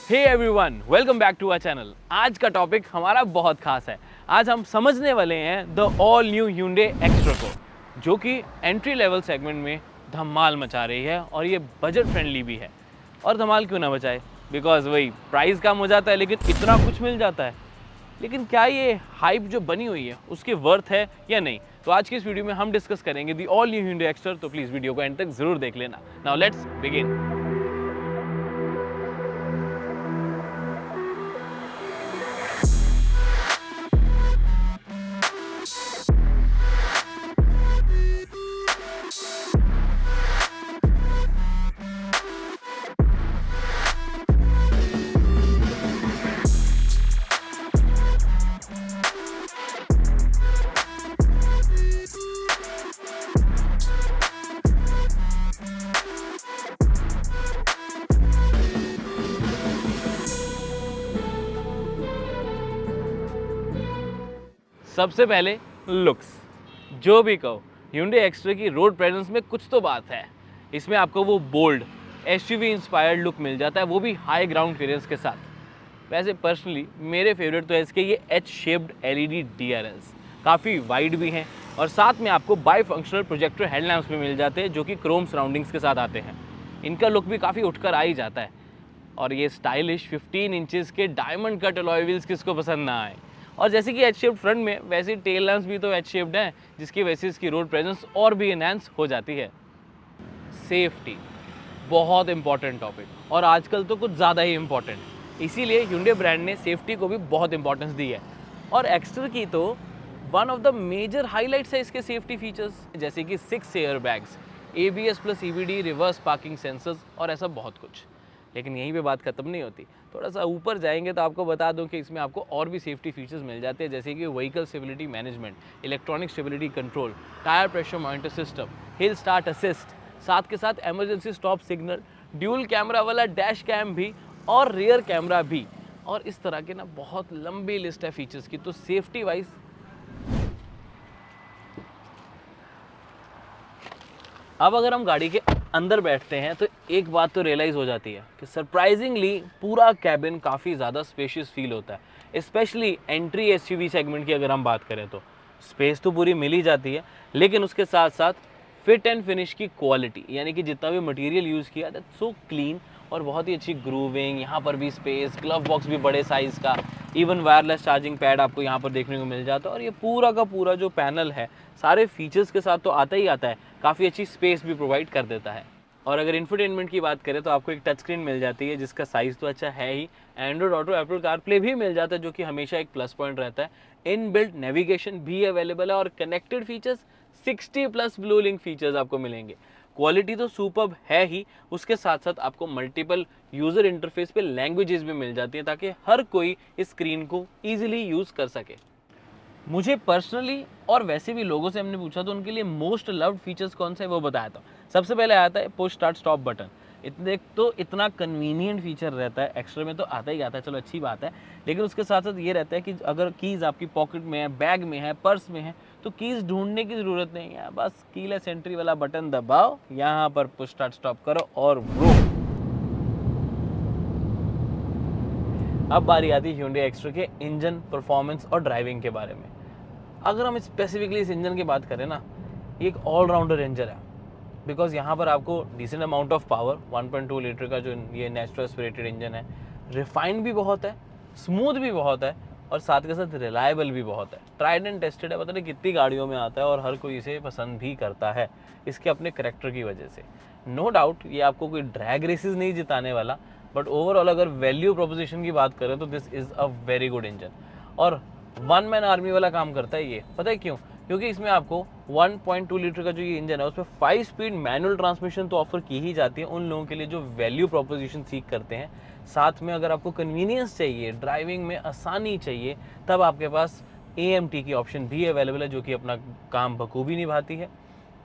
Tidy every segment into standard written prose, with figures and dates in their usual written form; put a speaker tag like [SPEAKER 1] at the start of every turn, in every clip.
[SPEAKER 1] Hey everyone, welcome back to our channel. आज का topic हमारा बहुत खास है। आज हम समझने वाले हैं the all new Hyundai extra को, जो कि एंट्री लेवल सेगमेंट में धमाल मचा रही है और ये बजट फ्रेंडली भी है। और धमाल क्यों ना मचाए, बिकॉज वही प्राइस कम हो जाता है लेकिन इतना कुछ मिल जाता है। लेकिन क्या ये हाइप जो बनी हुई है उसके वर्थ है या नहीं, तो आज की इस वीडियो में हम डिस्कस करेंगे the all new Hyundai extra. तो प्लीज़ वीडियो को एंड तक जरूर देख लेना। Now let's begin. सबसे पहले लुक्स, जो भी कहो, Hyundai एक्स्ट्रा की रोड प्रेजेंस में कुछ तो बात है। इसमें आपको वो बोल्ड एसयूवी इंस्पायर्ड लुक मिल जाता है, वो भी हाई ग्राउंड क्लियरेंस के साथ। वैसे पर्सनली मेरे फेवरेट तो है इसके ये एच शेप्ड एलईडी DRLs, काफ़ी वाइड भी हैं और साथ में आपको बाई फंक्शनल प्रोजेक्टर हेडलैम्प्स भी मिल जाते हैं जो कि क्रोम सराउंडिंग्स के साथ आते हैं। इनका लुक भी काफ़ी उठकर आ ही जाता है। और ये स्टाइलिश 15 इंचेस के डायमंड कट अलॉय व्हील्स किसको पसंद ना आए। और जैसे कि एच शेप्ड फ्रंट में, वैसे टेल लैम्प्स भी तो एच शेप्ड हैं, जिसकी वजह से इसकी रोड प्रेजेंस और भी एनहांस हो जाती है। सेफ्टी बहुत इंपॉर्टेंट टॉपिक और आजकल तो कुछ ज़्यादा ही इंपॉर्टेंट, इसीलिए Hyundai ब्रांड ने सेफ्टी को भी बहुत इंपॉर्टेंस दी है। और एक्स्ट्रा की तो one of the major highlights है इसके सेफ्टी फीचर्स, जैसे कि 6 air bags, ABS plus EBD, reverse parking sensors और ऐसा बहुत कुछ। लेकिन यहीं पे बात खत्म नहीं होती, थोड़ा सा ऊपर जाएंगे तो आपको बता दूं कि इसमें आपको और भी सेफ्टी फीचर्स मिल जाते हैं, जैसे कि vehicle stability management, electronic stability control, tyre pressure monitor system, hill start assist, साथ के साथ emergency stop signal, dual camera वाला डैश कैम भी और रियर कैमरा भी। और इस तरह के ना बहुत लंबी लिस्ट है फीचर्स की। तो सेफ्टी वाइज अब अगर हम गाड़ी के अंदर बैठते हैं तो एक बात तो रियलाइज़ हो जाती है कि सरप्राइजिंगली पूरा कैबिन काफ़ी ज़्यादा स्पेशियस फील होता है। स्पेशली एंट्री एसयूवी सेगमेंट की अगर हम बात करें तो स्पेस तो पूरी मिल ही जाती है, लेकिन उसके साथ साथ फिट एंड फिनिश की क्वालिटी, यानी कि जितना भी मटेरियल यूज़ किया दैट्स सो क्लीन और बहुत ही अच्छी ग्रूविंग। यहाँ पर भी स्पेस, ग्लव बॉक्स भी बड़े साइज़ का, इवन वायरलेस चार्जिंग पैड आपको यहाँ पर देखने को मिल जाता है। और ये पूरा का पूरा जो पैनल है सारे फीचर्स के साथ तो आता ही आता है, काफ़ी अच्छी स्पेस भी प्रोवाइड कर देता है। और अगर इंफोटेनमेंट की बात करें तो आपको एक टच स्क्रीन मिल जाती है जिसका साइज़ तो अच्छा है ही। एंड्रॉइड ऑटो, एप्पल कारप्ले भी मिल जाता है जो कि हमेशा एक प्लस पॉइंट रहता है। इनबिल्ट नेविगेशन भी अवेलेबल है और connected features 60 plus blue link features आपको मिलेंगे। क्वालिटी तो सुपर्ब है ही, उसके साथ साथ आपको मल्टीपल यूज़र इंटरफेस पे लैंग्वेजेस भी मिल जाती हैं ताकि हर कोई इस स्क्रीन को ईजिली यूज़ कर सके। मुझे पर्सनली और वैसे भी लोगों से हमने पूछा तो उनके लिए मोस्ट लव्ड फीचर्स कौन सा है वो बताया था। सबसे पहले आता है पुश स्टार्ट स्टॉप बटन। इतना कन्वीनियंट फीचर रहता है, एक्स्ट्रा में तो आता ही आता है, चलो अच्छी बात है। लेकिन उसके साथ साथ ये रहता है कि अगर कीज़ आपकी पॉकेट में है, बैग में है, पर्स में है, तो कीज़ ढूंढने की ज़रूरत नहीं है। बस कीलेस एंट्री वाला बटन दबाओ, यहाँ पर पुश स्टार्ट स्टॉप करो और वो। अब बारी आती है Hyundai एक्स्ट्रा के इंजन परफॉर्मेंस और ड्राइविंग के बारे में। अगर हम स्पेसिफिकली इस इंजन की बात करें ना, ये एक ऑलराउंडर इंजन है। बिकॉज यहाँ पर आपको decent amount of power, 1.2 litre का जो ये नेचुरल एस्पिरेटेड इंजन है, रिफाइंड भी बहुत है, स्मूथ भी बहुत है और साथ के साथ रिलायबल भी बहुत है। ट्राइड एंड टेस्टेड है, पता नहीं कितनी गाड़ियों में आता है और हर कोई इसे पसंद भी करता है इसके अपने करैक्टर की वजह से। नो डाउट ये आपको कोई ड्रैग रेसेस नहीं जिताने वाला, बट ओवरऑल अगर वैल्यू प्रोपोजिशन की बात करें तो this is a very good engine. और वन मैन आर्मी वाला काम करता है ये, पता है क्यों? क्योंकि इसमें आपको 1.2 लीटर का जो ये इंजन है उसमें 5 स्पीड मैनुअल ट्रांसमिशन तो ऑफर की ही जाती है उन लोगों के लिए जो वैल्यू प्रोपोजिशन सीख करते हैं। साथ में अगर आपको कन्वीनियंस चाहिए, ड्राइविंग में आसानी चाहिए, तब आपके पास AMT की ऑप्शन भी अवेलेबल है जो कि अपना काम बखूबी निभाती है।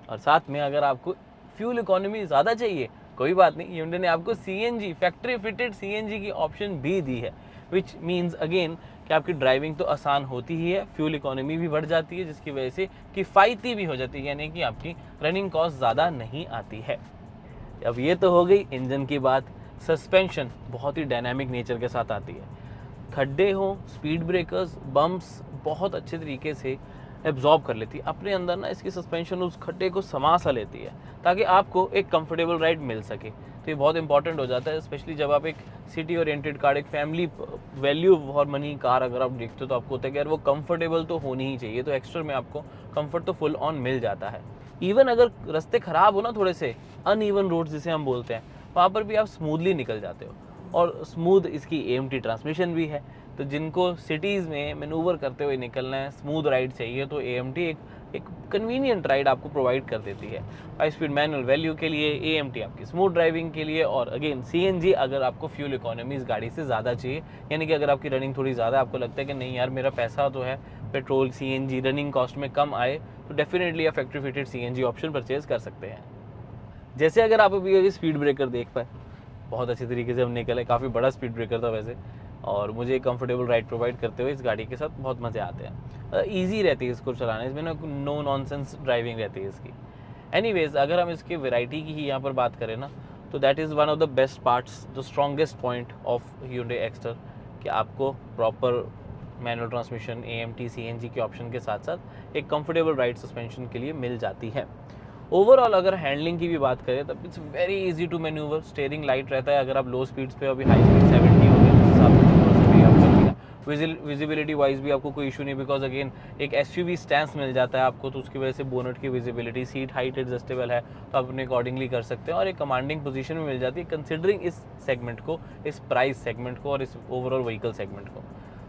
[SPEAKER 1] और साथ में अगर आपको फ्यूल इकोनॉमी ज़्यादा चाहिए, कोई बात नहीं, Hyundai ने आपको CNG, फैक्ट्री फिटेड CNG की ऑप्शन भी दी है, विच मीन्स अगेन कि आपकी ड्राइविंग तो आसान होती ही है, फ्यूल इकोनॉमी भी बढ़ जाती है, जिसकी वजह से किफ़ायती भी हो जाती है, यानी कि आपकी रनिंग कॉस्ट ज़्यादा नहीं आती है। अब ये तो हो गई इंजन की बात। सस्पेंशन बहुत ही डायनामिक नेचर के साथ आती है। खड्डे हो, स्पीड ब्रेकर्स, बम्प्स बहुत अच्छे तरीके से एब्जॉर्ब कर लेती है अपने अंदर ना, इसकी सस्पेंशन उस खड्डे को समा सा लेती है ताकि आपको एक कंफर्टेबल राइड मिल सके। तो ये बहुत इंपॉर्टेंट हो जाता है, स्पेशली जब आप एक सिटी ओरिएंटेड कार, एक family value for money car अगर आप देखते हो तो आपको होता है कि यार वो कंफर्टेबल तो होनी ही चाहिए, तो एक्स्ट्रा में आपको कंफर्ट तो फुल ऑन मिल जाता है। इवन अगर रास्ते ख़राब हो ना, थोड़े से अनइवन रोड्स जिसे हम बोलते हैं, वहाँ पर भी आप स्मूथली निकल जाते हो। और स्मूथ इसकी AMT ट्रांसमिशन भी है, तो जिनको सिटीज़ में मैनूवर करते हुए निकलना है, स्मूथ राइड चाहिए, तो AMT एक कन्वीनियंट राइड आपको प्रोवाइड कर देती है। 5 स्पीड मैनुअल वैल्यू के लिए, AMT आपकी स्मूथ ड्राइविंग के लिए, और अगेन CNG अगर आपको फ्यूल इकोनॉमी इस गाड़ी से ज़्यादा चाहिए, यानी कि अगर आपकी रनिंग थोड़ी ज़्यादा, आपको लगता है कि नहीं यार मेरा पैसा तो है पेट्रोल CNG रनिंग कॉस्ट में कम आए, तो डेफिनेटली आप factory fitted CNG option purchase कर सकते हैं। जैसे अगर आप अभी स्पीड ब्रेकर देख पाए, बहुत अच्छे तरीके से हम निकले, काफ़ी बड़ा स्पीड ब्रेकर था वैसे, और मुझे कंफर्टेबल राइड प्रोवाइड करते हुए इस गाड़ी के साथ बहुत मज़े आते हैं। ईजी रहती है इसको चलाने, इसमें ना नो नॉनसेंस ड्राइविंग रहती है इसकी। एनीवेज, अगर हम इसकी वैरायटी की ही यहाँ पर बात करें ना, तो that is one of the best parts, the strongest point of Hyundai Exter, कि आपको proper manual transmission, AMT CNG के ऑप्शन के साथ साथ एक कंफर्टेबल राइड सस्पेंशन के लिए मिल जाती है। ओवरऑल अगर हैंडलिंग की भी बात करें तब it's very easy to manoeuvre, steering light रहता है, अगर आप लो स्पीड्स पे, अभी हाई स्पीड 70 हो गए, उस हिसाब से थोड़ा सा भी आप कर लिया। विजिबिलिटी वाइज भी आपको कोई इशू नहीं, बिकॉज अगेन एक SUV स्टैंस मिल जाता है आपको, तो उसकी वजह से बोनट की विजिबिलिटी, सीट हाइट एडजस्टेबल है, तो आप अपने अकॉर्डिंगली कर सकते हैं, और एक कमांडिंग पोजीशन में मिल जाती है कंसिडरिंग इस सेगमेंट को, इस प्राइस सेगमेंट को और इस ओवरऑल व्हीकल सेगमेंट को।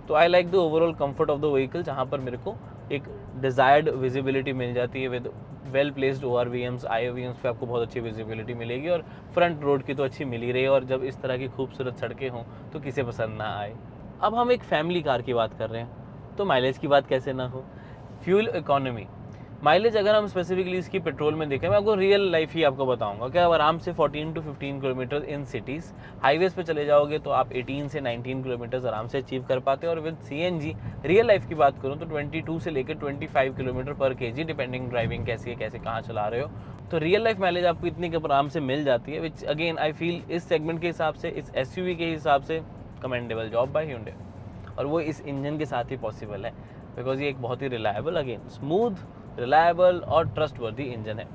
[SPEAKER 1] तो I like the overall comfort of the vehicle, जहाँ पर मेरे को एक डिज़ायर्ड विजिबिलिटी मिल जाती है with well placed ORVMs, IOVMs पे आपको बहुत अच्छी विजिबिलिटी मिलेगी, और फ्रंट रोड की तो अच्छी मिल ही रही है, और जब इस तरह की खूबसूरत सड़कें हों तो किसे पसंद ना आए। अब हम एक फैमिली कार की बात कर रहे हैं, तो माइलेज की बात कैसे ना हो। फ्यूल इकोनॉमी, माइलेज अगर हम स्पेसिफिकली इसकी पेट्रोल में देखें, मैं आपको रियल लाइफ ही आपको बताऊंगा कि आप आराम से 14 to 15 kilometre in cities, highways पे चले जाओगे तो आप 18 से 19 किलोमीटर आराम से अचीव कर पाते हैं, और विद CNG रियल लाइफ की बात करूँ तो 22 से लेकर 25 किलोमीटर पर kg, डिपेंडिंग ड्राइविंग कैसी है, कैसे कहाँ चला रहे हो, तो रियल लाइफ माइलेज आपको इतनी के आराम से मिल जाती है, विच अगेन आई फील इस सेगमेंट के हिसाब से, इस SUV के हिसाब से कमेंडेबल जॉब बाय Hyundai, और वो इस इंजन के साथ ही पॉसिबल है, बिकॉज ये एक बहुत ही रिलायबल, अगेन स्मूथ, रिलायबल और ट्रस्टवर्दी इंजन है।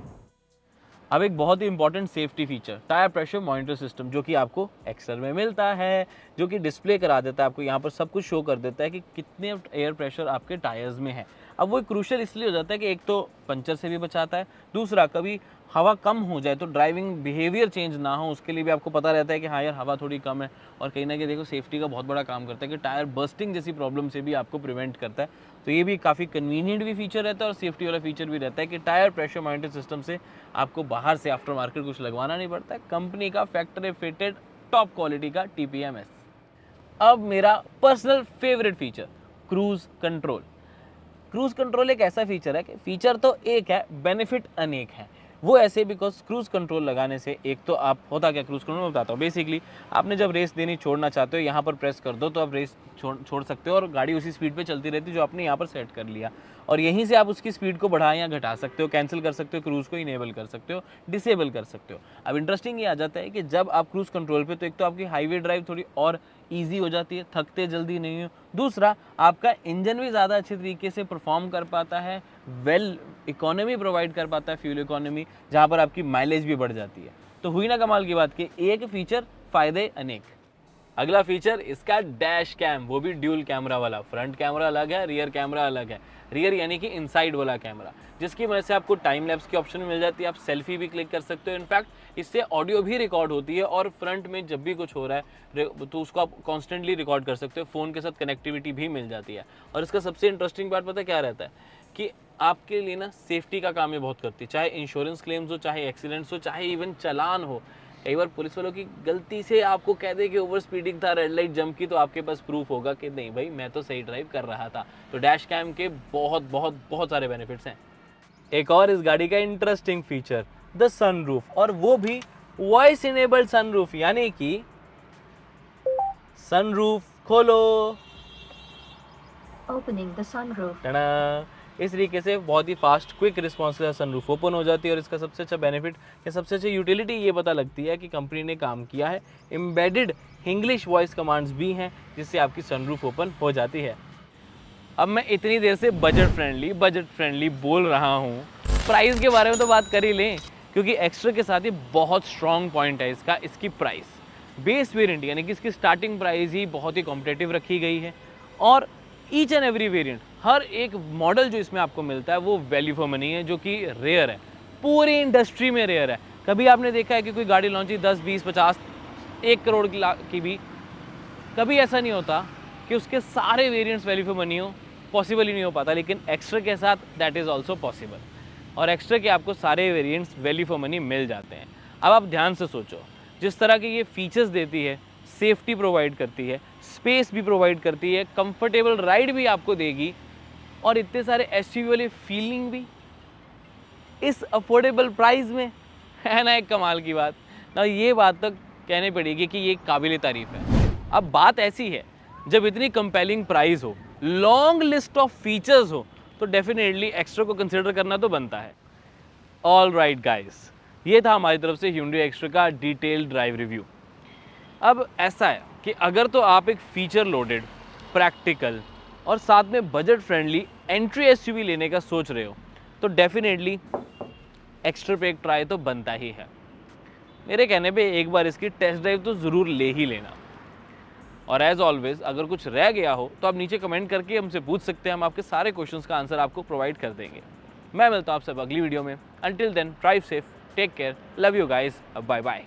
[SPEAKER 1] अब एक बहुत ही important safety feature, tyre pressure monitor system, जो कि आपको एक्सेल में मिलता है, जो कि डिस्प्ले करा देता है आपको, यहाँ पर सब कुछ शो कर देता है कि कितने एयर प्रेशर आपके टायर्स में है। अब वो क्रूशियल इसलिए हो जाता है कि एक तो पंचर से भी बचाता है, दूसरा कभी हवा कम हो जाए तो ड्राइविंग बिहेवियर चेंज ना हो, उसके लिए भी आपको पता रहता है कि हाँ यार हवा थोड़ी कम है, और कहीं ना कहीं देखो सेफ्टी का बहुत बड़ा काम करता है कि टायर बर्स्टिंग जैसी प्रॉब्लम से भी आपको प्रिवेंट करता है। तो ये भी काफ़ी कन्वीनियंट भी फीचर रहता है, और सेफ्टी वाला फीचर भी रहता है कि टायर प्रेशर मॉनिटर सिस्टम से आपको बाहर से आफ्टर मार्केट कुछ लगवाना नहीं पड़ता है, कंपनी का फैक्ट्री फिटेड टॉप क्वालिटी का TPMS। अब मेरा personal favourite feature, cruise control. Cruise control एक ऐसा फीचर है कि फीचर तो एक है, बेनिफिट अनेक हैं। वो ऐसे बिकॉज क्रूज कंट्रोल लगाने से एक तो आप, होता क्या क्रूज कंट्रोल में बताता हूँ, बेसिकली आपने जब रेस देनी छोड़ना चाहते हो, यहाँ पर प्रेस कर दो तो आप रेस छोड़ सकते हो, और गाड़ी उसी स्पीड पे चलती रहती है जो आपने यहाँ पर सेट कर लिया, और यहीं से आप उसकी स्पीड को बढ़ा या घटा सकते हो, कैंसिल कर सकते हो, क्रूज को इनेबल कर सकते हो, डिसेबल कर सकते हो। अब इंटरेस्टिंग ये आ जाता है कि जब आप क्रूज कंट्रोल पे, तो एक तो आपकी हाईवे ड्राइव थोड़ी और ईजी हो जाती है, थकते जल्दी नहीं हो, दूसरा आपका इंजन भी ज़्यादा अच्छे तरीके से परफॉर्म कर पाता है, वेल इकोनॉमी प्रोवाइड कर पाता है, फ्यूल इकोनॉमी, जहाँ पर आपकी माइलेज भी बढ़ जाती है। तो हुई ना कमाल की बात कि एक फीचर फ़ायदे अनेक। अगला फीचर इसका डैश कैम, वो भी ड्यूल कैमरा वाला, फ्रंट कैमरा अलग है, रियर कैमरा अलग है, रियर यानी कि इनसाइड वाला कैमरा, जिसकी वजह से आपको टाइम लैप्स की ऑप्शन मिल जाती है, आप सेल्फी भी क्लिक कर सकते हो, इनफैक्ट इससे ऑडियो भी रिकॉर्ड होती है, और फ्रंट में जब भी कुछ हो रहा है तो उसको आप कॉन्स्टेंटली रिकॉर्ड कर सकते हो, फ़ोन के साथ कनेक्टिविटी भी मिल जाती है। और इसका सबसे इंटरेस्टिंग पार्ट पता है क्या रहता है, कि आपके लिए ना सेफ्टी का काम ये बहुत करती है, चाहे इंश्योरेंस क्लेम्स हो, चाहे एक्सीडेंट्स हो, चाहे इवन चालान हो। कई बार पुलिस वालों की गलती से आपको कह दे कि ओवर स्पीडिंग था, रेड लाइट जंप की, तो आपके पास प्रूफ होगा कि नहीं भाई मैं तो सही ड्राइव कर रहा था। तो डैश कैम के बहुत बहुत बहुत सारे बेनिफिट्स हैं। एक और इस गाड़ी का इंटरेस्टिंग फीचर, द सनरूफ, और वो भी वॉइस इनेबल्ड सनरूफ, यानी कि सनरूफ खोलो,
[SPEAKER 2] Opening the sunroof.
[SPEAKER 1] टना, इस तरीके से बहुत ही फास्ट क्विक रिस्पॉन्स के साथ सनरूफ ओपन हो जाती है। और इसका सबसे अच्छा बेनिफिट या सबसे अच्छी यूटिलिटी ये पता लगती है कि कंपनी ने काम किया है, एम्बेडेड इंग्लिश वॉइस कमांड्स भी हैं जिससे आपकी सनरूफ ओपन हो जाती है। अब मैं इतनी देर से बजट फ्रेंडली बोल रहा हूँ, प्राइस के बारे में तो बात कर ही लें, क्योंकि एक्स्ट्रा के साथ ही बहुत स्ट्रॉन्ग पॉइंट है इसकी प्राइस। बेस वेरिएंट यानी कि इसकी स्टार्टिंग प्राइस ही बहुत ही कॉम्पिटेटिव रखी गई है और ईच एंड एवरी वेरिएंट, हर एक मॉडल जो इसमें आपको मिलता है वो वैल्यू फॉर मनी है, जो कि रेयर है, पूरी इंडस्ट्री में रेयर है। कभी आपने देखा है कि कोई गाड़ी लॉन्च हुई 10, 20, 50, 1 करोड़ की भी, कभी ऐसा नहीं होता कि उसके सारे वेरिएंट्स वैल्यू फॉर मनी हो, पॉसिबल ही नहीं हो पाता। लेकिन एक्स्ट्रा के साथ दैट इज़ ऑल्सो पॉसिबल, और एक्स्ट्रा के आपको सारे वेरिएंट्स वैल्यू फॉर मनी मिल जाते हैं। अब आप ध्यान से सोचो, जिस तरह के ये फीचर्स देती है, सेफ्टी प्रोवाइड करती है, स्पेस भी प्रोवाइड करती है, कंफर्टेबल राइड भी आपको देगी, और इतने सारे एसयूवी वाली फीलिंग भी इस अफोर्डेबल प्राइस में, है ना एक कमाल की बात ना। ये बात तो कहनी पड़ेगी कि ये काबिल तारीफ है। अब बात ऐसी है, जब इतनी कंपेलिंग प्राइस हो, लॉन्ग लिस्ट ऑफ फीचर्स हो, तो डेफिनेटली एक्स्ट्रा को कंसिडर करना तो बनता है। ऑल राइट गाइस, ये था हमारी तरफ से Hyundai एक्स्ट्रा का डिटेल्ड ड्राइव रिव्यू। अब ऐसा है कि अगर तो आप एक फीचर लोडेड, प्रैक्टिकल और साथ में बजट फ्रेंडली एंट्री एसयूवी लेने का सोच रहे हो, तो डेफिनेटली एक्स्ट्रा पे एक ट्राई तो बनता ही है। मेरे कहने पे एक बार इसकी टेस्ट ड्राइव तो ज़रूर ले ही लेना। और एज ऑलवेज, अगर कुछ रह गया हो तो आप नीचे कमेंट करके हमसे पूछ सकते हैं, हम आपके सारे क्वेश्चंस का आंसर आपको प्रोवाइड कर देंगे। मैं मिलता हूँ आपसे अगली वीडियो में। Until then, drive safe, take care, love you guys, bye bye.